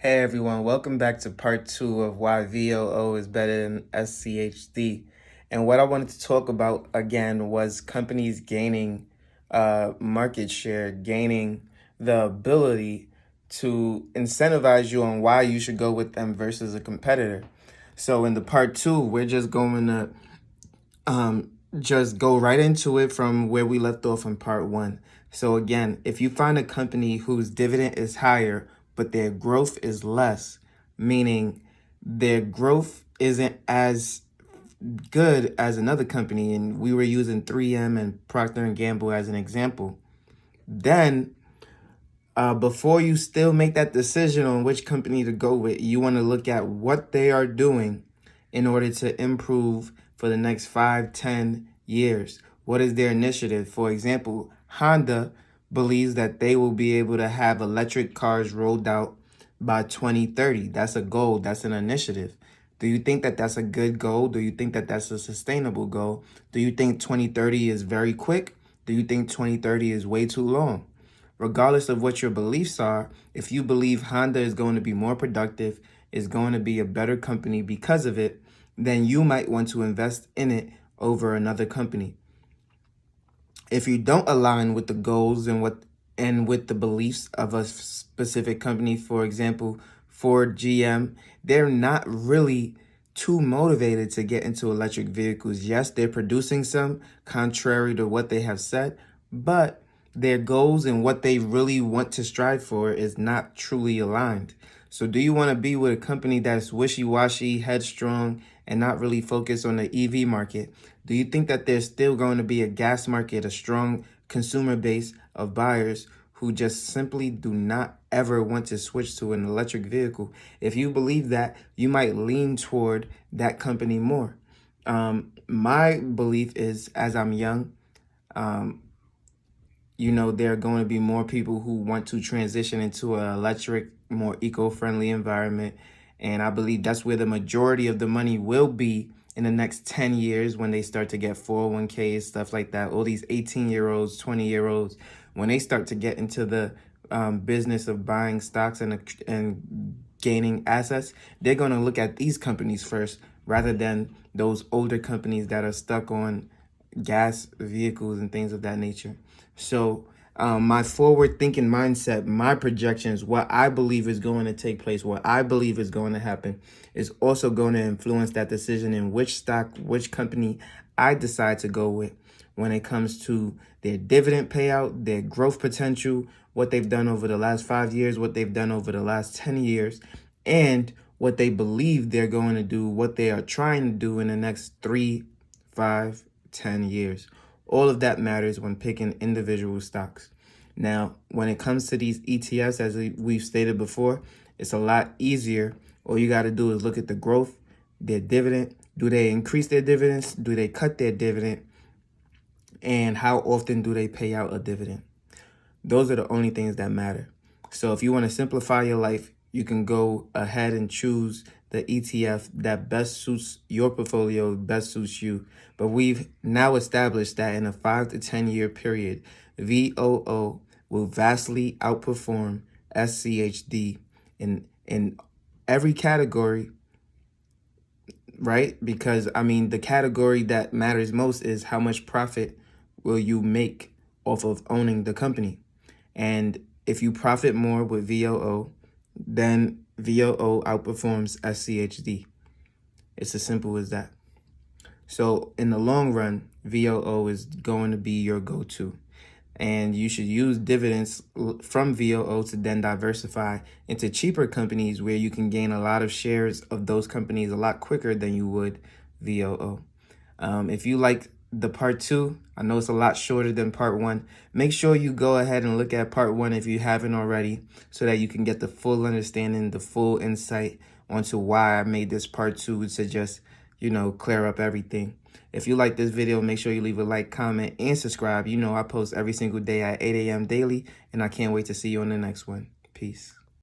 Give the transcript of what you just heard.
Hey everyone, welcome back to part 2 of why VOO is better than SCHD. And what I wanted to talk about again was companies gaining market share, gaining the ability to incentivize you on why you should go with them versus a competitor. So in the part 2, we're just going to just go right into it from where we left off in part 1. So again, if you find a company whose dividend is higher, but their growth is less, meaning their growth isn't as good as another company, and we were using 3M and Procter & Gamble as an example, then before you still make that decision on which company to go with, you want to look at what they are doing in order to improve for the next 5-10 years. What is their initiative? For example, Honda believes that they will be able to have electric cars rolled out by 2030. That's a goal. That's an initiative. Do you think that that's a good goal? Do you think that that's a sustainable goal? Do you think 2030 is very quick? Do you think 2030 is way too long? Regardless of what your beliefs are, if you believe Honda is going to be more productive, is going to be a better company because of it, then you might want to invest in it over another company. If you don't align with the goals and with the beliefs of a specific company, for example, Ford, GM, they're not really too motivated to get into electric vehicles. Yes, they're producing some, contrary to what they have said, but their goals and what they really want to strive for is not truly aligned. So do you want to be with a company that's wishy-washy, headstrong, and not really focused on the EV market? Do you think that there's still going to be a gas market, a strong consumer base of buyers who just simply do not ever want to switch to an electric vehicle? If you believe that, you might lean toward that company more. My belief is, as I'm young, there are going to be more people who want to transition into an electric, more eco-friendly environment. And I believe that's where the majority of the money will be in the next 10 years when they start to get 401ks, stuff like that. All these 18-year-olds, 20-year-olds, when they start to get into the business of buying stocks and gaining assets, they're going to look at these companies first rather than those older companies that are stuck on gas vehicles and things of that nature. So my forward thinking mindset, my projections, what I believe is going to take place, what I believe is going to happen is also going to influence that decision in which stock, which company I decide to go with when it comes to their dividend payout, their growth potential, what they've done over the last 5 years, what they've done over the last 10 years, and what they believe they're going to do, what they are trying to do in the next 3, 5, 10 years. All of that matters when picking individual stocks. Now, when it comes to these ETFs, as we've stated before, it's a lot easier. All you got to do is look at the growth, their dividend. Do they increase their dividends? Do they cut their dividend? And how often do they pay out a dividend? Those are the only things that matter. So if you want to simplify your life, you can go ahead and choose the ETF that best suits your portfolio, best suits you. But we've now established that in a 5 to 10 year period, VOO will vastly outperform SCHD in every category, right? Because, the category that matters most is how much profit will you make off of owning the company. And if you profit more with VOO, then VOO outperforms SCHD. It's as simple as that. So in the long run, VOO is going to be your go-to. And you should use dividends from VOO to then diversify into cheaper companies where you can gain a lot of shares of those companies a lot quicker than you would VOO. If you like the part 2, I know it's a lot shorter than part 1. Make sure you go ahead and look at part 1 if you haven't already, so that you can get the full understanding, the full insight onto why I made this part 2 to just, clear up everything. If you like this video, make sure you leave a like, comment, and subscribe. I post every single day at 8 a.m. daily, and I can't wait to see you on the next one. Peace.